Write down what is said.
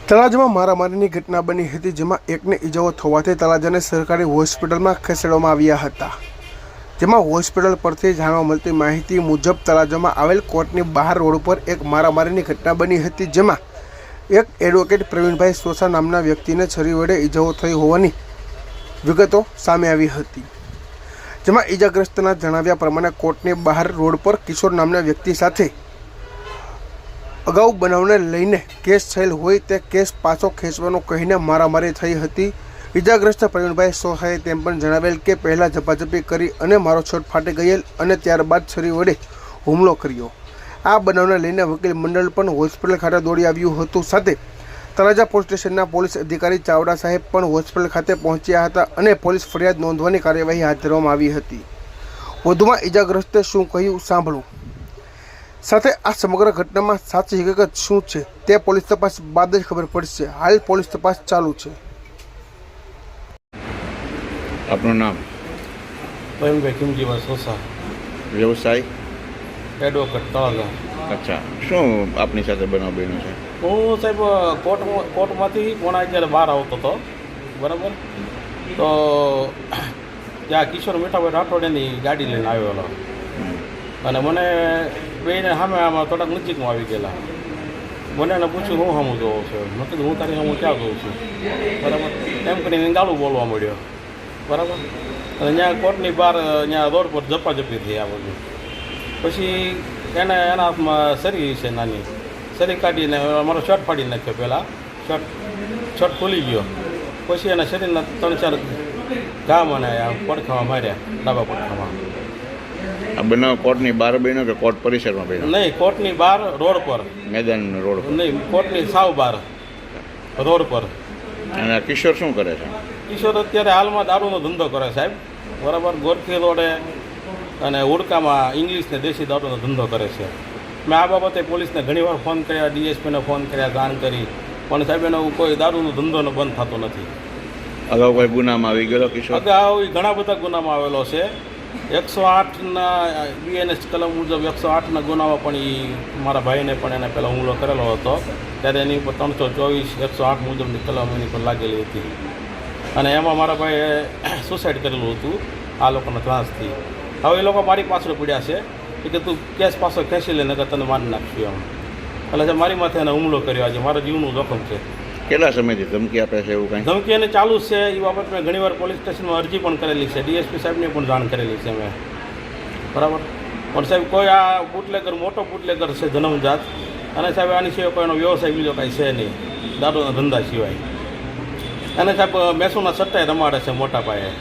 તળાજામાં મારામારીની ઘટના બની હતી, જેમાં એકને ઈજાઓ થવાથી તળાજાને સરકારી હોસ્પિટલમાં ખસેડવામાં આવ્યા હતા. જેમાં હોસ્પિટલ પરથી જાણવા મળતી માહિતી મુજબ તળાજામાં આવેલ કોર્ટની બહાર રોડ પર એક મારામારીની ઘટના બની હતી, જેમાં એક એડવોકેટ પ્રવીણભાઈ સોસા નામના વ્યક્તિને છરી વડે ઈજાઓ થઈ હોવાની વિગતો સામે આવી હતી. જેમાં ઈજાગ્રસ્તના જણાવ્યા પ્રમાણે કોર્ટની બહાર રોડ પર કિશોર નામના વ્યક્તિ સાથે અગાઉ બનાવને લઈને કેસ થયેલ હોય તે કેસ પાછો ખેંચવાનો કહીને મારામારી થઈ હતી. ઈજાગ્રસ્ત પ્રવીણભાઈ સોસાએ તેમ પણ જણાવેલ કે પહેલાં ઝપાઝપી કરી અને મારો છોડ ફાટી ગયેલ અને ત્યારબાદ છરી વડે હુમલો કર્યો. આ બનાવને લઈને વકીલ મંડળ પણ હોસ્પિટલ ખાતે દોડી આવ્યું હતું. સાથે તળાજા પોલીસ સ્ટેશનના પોલીસ અધિકારી ચાવડા સાહેબ પણ હોસ્પિટલ ખાતે પહોંચ્યા હતા અને પોલીસ ફરિયાદ નોંધવાની કાર્યવાહી હાથ ધરવામાં આવી હતી. વધુમાં ઈજાગ્રસ્તે શું કહ્યું સાંભળો. સાથે આ સમગ્ર ઘટનામાં સાચી હકીકત શું છે તે પોલીસ તપાસ બાદ જ ખબર પડશે. હાલ પોલીસ તપાસ ચાલુ છે. આપનું નામ? પ્રવીણભાઈ કિમજીભાઈ સોસા, વ્યવસાય? એડવોકેટ તળાજા. અચ્છા, શું આપની સાથે બનાવ બન્યો છે? હું સાહેબ કોર્ટમાંથી 11:30 બહાર આવતો હતો, બરાબર. તો ત્યાં કિશોર મીઠાભાઈ રાઠોડની ગાડી લઈને આવેલો અને મને બેને સામે આમાં થોડાક નજીકમાં આવી ગયેલા. મને એને પૂછ્યું હું સામું જોઉં છું. મેં કીધું હું તારી સામું ક્યાં જોઉં છું, બરાબર. એમ કરીને ગાળું બોલવા મળ્યો, બરાબર. અને ત્યાં કોર્ટની બહાર ત્યાં રોડ પર ઝપાઝપી થઈ આ બધું. પછી એને એના હાથમાં સરી છે નાની, સરી કાઢીને મારો શર્ટ ફાડી નાખ્યો. પહેલાં શર્ટ ખુલી ગયો. પછી એના શરીરના 3-4 ઘા મને પડખામાં માર્યા, ડાબા પડખામાં. આ બનાવ કોર્ટની બહાર બન્યો કે કોર્ટ પરિસરમાં બન્યો? નહીં, કોર્ટની બહાર રોડ પર, મેદાન રોડ પર નહીં, કોર્ટની સાવ બહાર રોડ પર. અને આ કિશોર શું કરે છે? કિશોર અત્યારે હાલમાં દારૂનો ધંધો કરે સાહેબ, બરાબર. ગોરખી રોડે અને હુડકામાં ઇંગ્લિશ ને દેશી દારૂનો ધંધો કરે છે. મેં આ બાબતે પોલીસને ઘણીવાર ફોન કર્યા, ડીએસપીને ફોન કર્યા, જાણ કરી, પણ સાહેબ એનો કોઈ દારૂનો ધંધોનો બંધ થતો નથી. અગાઉ કોઈ ગુનામાં આવી ગયેલો કિશોર? અગાઉ ઘણા બધા ગુનામાં આવેલો છે. 108ના બીએનએસ કલમ મુજબ 108ના ગુનામાં પણ એ મારા ભાઈને પણ એને પહેલાં હુમલો કરેલો હતો. ત્યારે એની ઉપર 324 108 મુજબની કલમ એની પર લાગેલી હતી અને એમાં મારા ભાઈએ સુસાઇડ કરેલું હતું આ લોકોના ત્રાસથી. હવે એ લોકો મારી પાછળ પડ્યા છે કે તું કેસ પાછો ખેંચી લે નકર તને મારી નાખશું એમ. એટલે મારી માથે એને હુમલો કર્યો. આજે મારા જીવનું જોખમ છે. કેટલા સમયથી ધમકી આપે છે? એવું કાંઈ ધમકી એને ચાલુ જ છે. એ બાબત મેં ઘણીવાર પોલીસ સ્ટેશનમાં અરજી પણ કરેલી છે, ડીએસપી સાહેબને પણ જાણ કરેલી છે મેં, બરાબર. પણ સાહેબ કોઈ આ બુટલેગર મોટો બુટલેગર છે જન્મજાત, અને સાહેબ આની સિવાય કોઈનો વ્યવસાય બીજો કાંઈ છે નહીં દારૂના ધંધા સિવાય. અને સાહેબ મેસુના સટ્ટાએ રમાડે છે મોટા પાયે.